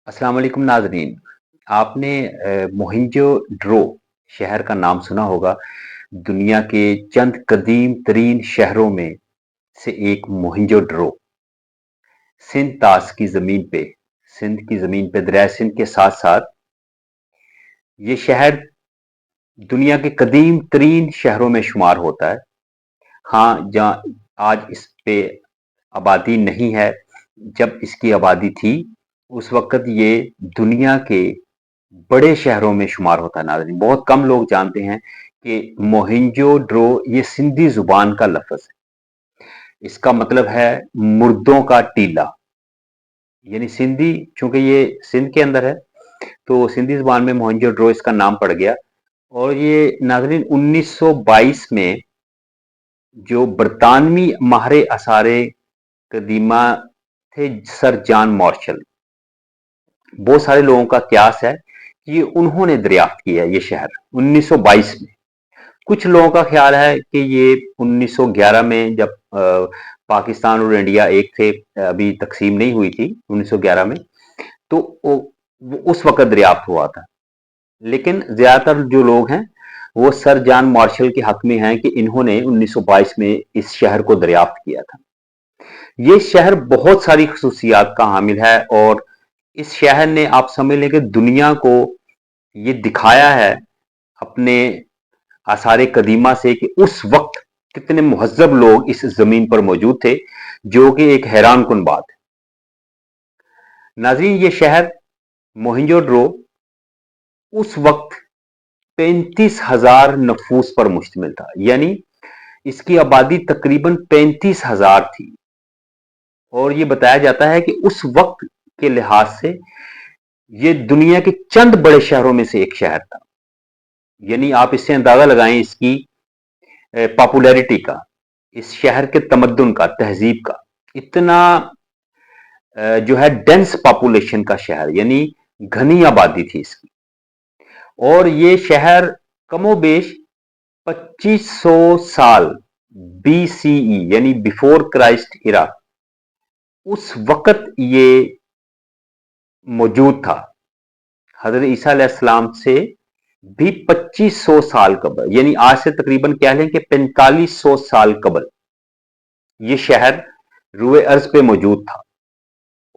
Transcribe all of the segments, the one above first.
अस्सलाम वालेकुम नाज़रीन। आपने मोहिंजो ड्रो शहर का नाम सुना होगा। दुनिया के चंद कदीम तरीन शहरों में से एक मोहिंजो ड्रो सिंध तास की ज़मीन पे सिंध की ज़मीन पे दरिया सिंध के साथ साथ ये शहर दुनिया के कदीम तरीन शहरों में शुमार होता है। हाँ, जहाँ आज इस पे आबादी नहीं है, जब इसकी आबादी थी उस वक़्त ये दुनिया के बड़े शहरों में शुमार होता है। नाज़रीन, बहुत कम लोग जानते हैं कि मोहिंजो ड्रो ये सिंधी ज़ुबान का लफ़्ज़ है। इसका मतलब है मुर्दों का टीला। यानी सिंधी, चूँकि ये सिंध के अंदर है, तो सिंधी ज़ुबान में मोहिंजो ड्रो इसका नाम पड़ गया। और ये नाज़रीन 1922 में जो बरतानवी माहिर आसारे कदीमा थे सर जॉन मार्शल, बहुत सारे लोगों का कयास है कि उन्होंने दरियाफ्त किया ये शहर 1922 में। कुछ लोगों का ख्याल है कि ये 1911 में, जब पाकिस्तान और इंडिया एक थे, अभी तकसीम नहीं हुई थी 1911 में, तो वो उस वक्त दरियाफ्त हुआ था। लेकिन ज्यादातर जो लोग हैं वो सर जॉन मार्शल के हक में हैं कि इन्होंने 1922 में इस शहर को दरियाफ्त किया था। ये शहर बहुत सारी खसूसियात का हामिल है और इस शहर ने, आप समझ लें कि दुनिया को ये दिखाया है अपने आसारे कदीमा से कि उस वक्त कितने मुहज्जब लोग इस जमीन पर मौजूद थे, जो कि एक हैरान कुन बात है। नाज़रीन, ये शहर मोहिंजोदड़ो उस वक्त 35,000 नफूस पर मुश्तमिल था। यानी इसकी आबादी तकरीबन 35,000 थी। और ये बताया जाता है कि उस वक्त के लिहाज से ये दुनिया के चंद बड़े शहरों में से एक शहर था। यानी आप इससे अंदाजा लगाएं इसकी पॉपुलैरिटी का, इस शहर के तमद्दुन का, तहजीब का। इतना जो है डेंस पॉपुलेशन का शहर, यानी घनी आबादी थी इसकी। और ये शहर कमोबेश 2500 साल बीसीई यानी बिफोर क्राइस्ट इरा, उस वक्त ये मौजूद था। हजरत ईसा अलैहिस्सलाम से भी 2500 साल कबल, यानी आज से तकरीबन कह लें कि 4500 साल कबल ये शहर रुए अर्ज पे मौजूद था।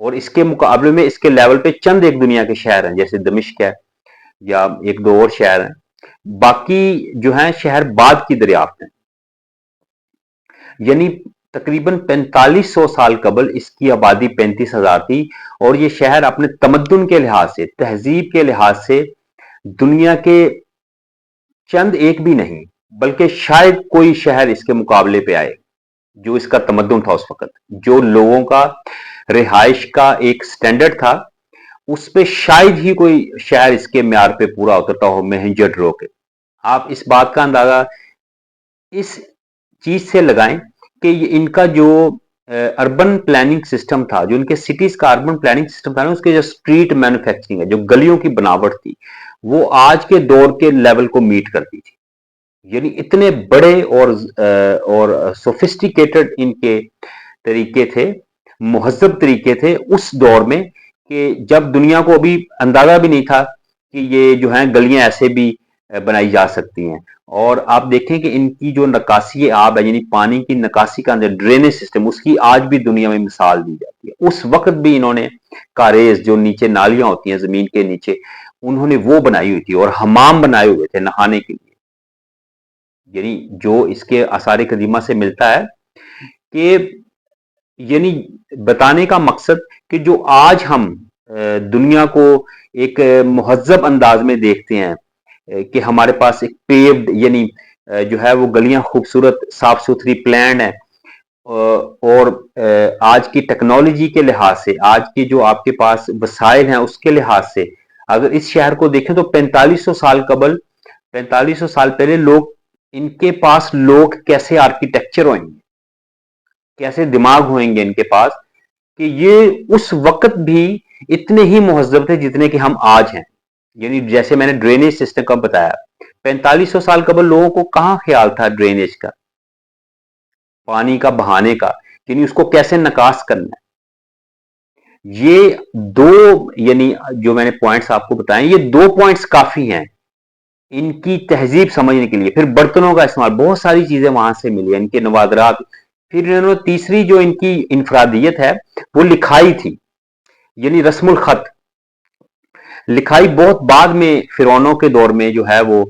और इसके मुकाबले में इसके लेवल पे चंद एक दुनिया के शहर हैं, जैसे दमिश्क है या एक दो और शहर हैं। बाकी जो है शहर बाद की दरियाफ्त है। यानी तकरीबन 4500 साल कबल इसकी आबादी 35,000 थी। और ये शहर अपने तमद्दुन के लिहाज से, तहजीब के लिहाज से दुनिया के चंद एक भी नहीं, बल्कि शायद कोई शहर इसके मुकाबले पे आए। जो इसका तमद्दुन था उस वक्त, जो लोगों का रिहाइश का एक स्टैंडर्ड था, उस पे शायद ही कोई शहर इसके म्यार पे पूरा उतरता हो मोहेंजोदड़ो के। आप इस बात का अंदाजा इस चीज से लगाएं कि इनका जो अर्बन प्लानिंग सिस्टम था, जो इनके सिटीज का अर्बन प्लानिंग सिस्टम था ना, उसके जो स्ट्रीट मैन्युफैक्चरिंग है, जो गलियों की बनावट थी, वो आज के दौर के लेवल को मीट करती थी। यानी इतने बड़े और सोफिस्टिकेटेड इनके तरीके थे, मुहज्जब तरीके थे उस दौर में, कि जब दुनिया को अभी अंदाजा भी नहीं था कि ये जो है गलियां ऐसे भी बनाई जा सकती हैं। और आप देखें कि इनकी जो नकासी आब है, यानी पानी की नकासी का ड्रेनेज सिस्टम, उसकी आज भी दुनिया में मिसाल दी जाती है। उस वक्त भी इन्होंने कारेज, जो नीचे नालियां होती हैं जमीन के नीचे, उन्होंने वो बनाई हुई थी और हमाम बनाए हुए थे नहाने के लिए। यानी जो इसके आसार कदीमा से मिलता है कि, यानी बताने का मकसद कि जो आज हम दुनिया को एक मुहज्जब अंदाज में देखते हैं, कि हमारे पास एक पेव्ड, यानी जो है वो गलियां खूबसूरत साफ सुथरी प्लान है। और आज की टेक्नोलॉजी के लिहाज से, आज की जो आपके पास वसाइल हैं उसके लिहाज से, अगर इस शहर को देखें तो 4500 साल कबल, 4500 साल पहले लोग, इनके पास लोग कैसे आर्किटेक्चर होंगे, कैसे दिमाग होंगे इनके पास, कि ये उस वक्त भी इतने ही मुहज्जब थे जितने कि हम आज हैं। यानी जैसे मैंने ड्रेनेज सिस्टम का बताया, 4500 साल कबल लोगों को कहां ख्याल था ड्रेनेज का, पानी का बहाने का, यानी उसको कैसे नकास करना है। یہ دو یعنی جو میں نے پوائنٹس آپ کو بتائے یہ 2 پوائنٹس کافی ہیں ان کی تہذیب سمجھنے کے لیے. پھر برتنوں کا استعمال، بہت ساری چیزیں وہاں سے ملی، ان کے نوادرات. پھر انہوں نے تیسری جو ان کی انفرادیت ہے وہ لکھائی تھی، یعنی رسم الخط. لکھائی بہت بعد میں فرعونوں کے دور میں جو ہے وہ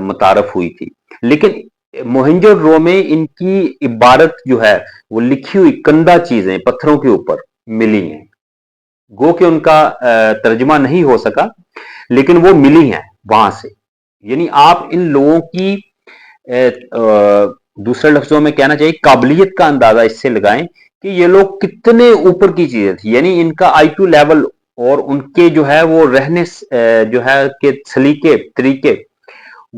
متعارف ہوئی تھی، لیکن موہنجو میں ان کی عبارت جو ہے وہ لکھی ہوئی کندہ چیزیں پتھروں کے اوپر ملی ہیں. گو کہ ان کا ترجمہ نہیں ہو سکا لیکن وہ ملی ہیں وہاں سے. یعنی آپ ان لوگوں کی دوسرے لفظوں میں کہنا چاہیے قابلیت کا اندازہ اس سے لگائیں کہ یہ لوگ کتنے اوپر کی چیزیں تھی. یعنی ان کا آئی کیو لیول اور ان کے جو ہے وہ رہنے جو ہے کہ سلیقے طریقے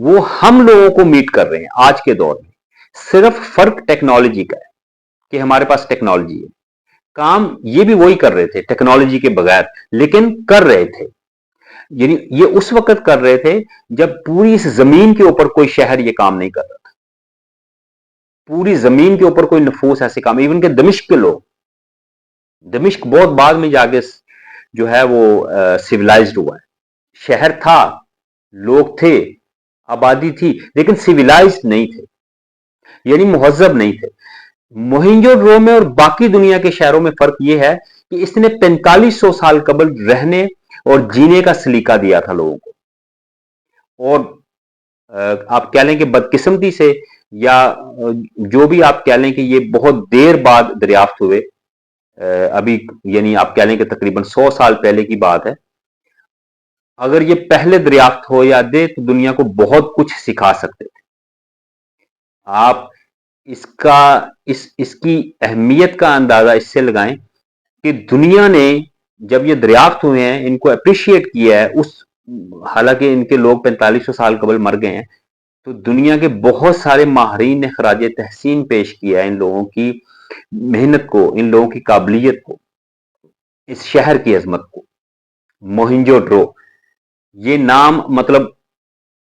وہ ہم لوگوں کو میٹ کر رہے ہیں آج کے دور میں. صرف فرق ٹیکنالوجی کا ہے کہ ہمارے پاس ٹیکنالوجی ہے. کام یہ بھی وہی کر رہے تھے ٹیکنالوجی کے بغیر، لیکن کر رہے تھے. یعنی یہ اس وقت کر رہے تھے جب پوری اس زمین کے اوپر کوئی شہر یہ کام نہیں کر رہا تھا. پوری زمین کے اوپر کوئی نفوس ایسے کام، ایون کہ دمشق کے لوگ، دمشق بہت بعد میں جا کے جو ہے وہ سیولائزڈ ہوا ہے. شہر تھا، لوگ تھے، آبادی تھی، لیکن سیولائزڈ نہیں تھے، یعنی مہذب نہیں تھے. موہنجو میں اور باقی دنیا کے شہروں میں فرق یہ ہے کہ اس نے 4500 سال قبل رہنے اور جینے کا سلیقہ دیا تھا لوگوں کو. اور آپ کہہ لیں کہ بدقسمتی سے یا جو بھی آپ کہہ لیں کہ یہ بہت دیر بعد دریافت ہوئے، ابھی یعنی آپ کہہ لیں کہ تقریباً 100 سال پہلے کی بات ہے. اگر یہ پہلے دریافت ہو یا دے تو دنیا کو بہت کچھ سکھا سکتے تھے. آپ اس کی اہمیت کا اندازہ اس سے لگائیں کہ دنیا نے جب یہ دریافت ہوئے ہیں ان کو اپریشیٹ کیا ہے، حالانکہ ان کے لوگ 4500 سال قبل مر گئے ہیں، تو دنیا کے بہت سارے ماہرین نے خراج تحسین پیش کیا ہے ان لوگوں کی محنت کو، ان لوگوں کی قابلیت کو، اس شہر کی عظمت کو. موہنجو ڈرو یہ نام مطلب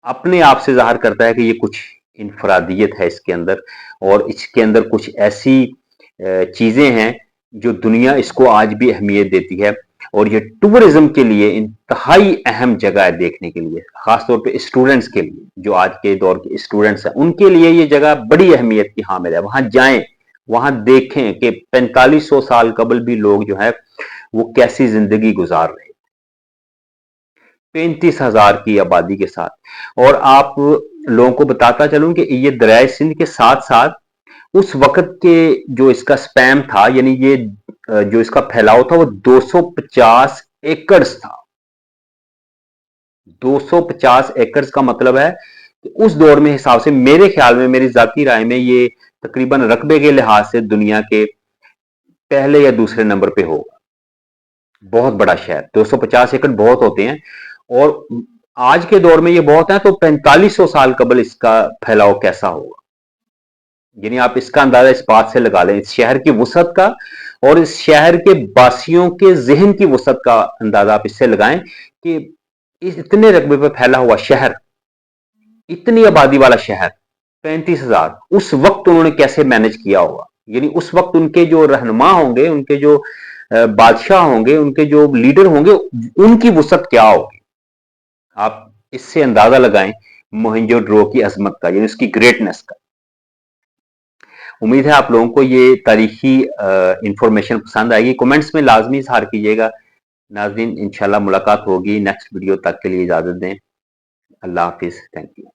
اپنے آپ سے ظاہر کرتا ہے کہ یہ کچھ انفرادیت ہے اس کے اندر، اور اس کے اندر کچھ ایسی چیزیں ہیں جو دنیا اس کو آج بھی اہمیت دیتی ہے. اور یہ ٹورزم کے لیے انتہائی اہم جگہ ہے دیکھنے کے لیے، خاص طور پہ اسٹوڈنٹس کے لیے. جو آج کے دور کے اسٹوڈنٹس ہیں ان کے لیے یہ جگہ بڑی اہمیت کی حامل ہے. وہاں جائیں، وہاں دیکھیں کہ 4500 سال قبل بھی لوگ جو ہے وہ کیسی زندگی گزار رہے 35,000 کی آبادی کے ساتھ. اور آپ لوگوں کو بتاتا چلوں کہ یہ دریائے سندھ کے ساتھ ساتھ اس وقت کے جو اس کا سپیم تھا، یعنی یہ جو اس کا پھیلاؤ تھا وہ 250 ایکڑز تھا. 250 ایکڑز کا مطلب ہے کہ اس دور میں حساب سے میرے خیال میں، میری ذاتی رائے میں، یہ تقریباً رقبے کے لحاظ سے دنیا کے پہلے یا دوسرے نمبر پہ ہوگا. بہت بڑا شہر، 250 ایکڑ بہت ہوتے ہیں، اور آج کے دور میں یہ بہت ہیں، تو 4500 سال قبل اس کا پھیلاؤ کیسا ہوگا. یعنی آپ اس کا اندازہ اس بات سے لگا لیں، اس شہر کی وسعت کا اور اس شہر کے باسیوں کے ذہن کی وسعت کا اندازہ آپ اس سے لگائیں کہ اس اتنے رقبے پہ پھیلا ہوا شہر، اتنی آبادی والا شہر 35,000، اس وقت انہوں نے کیسے مینج کیا ہوگا. یعنی اس وقت ان کے جو رہنما ہوں گے، ان کے جو بادشاہ ہوں گے، ان کے جو لیڈر ہوں گے، ان کی وسعت کیا ہوگی. آپ اس سے اندازہ لگائیں موہنجو ڈرو کی عظمت کا، یعنی اس کی گریٹنس کا. امید ہے آپ لوگوں کو یہ تاریخی انفارمیشن پسند آئے گی. کومنٹس میں لازمی اظہار کیجیے گا. ناظرین انشاءاللہ ملاقات ہوگی نیکسٹ ویڈیو. تک کے لیے اجازت دیں. اللہ حافظ. Thank you.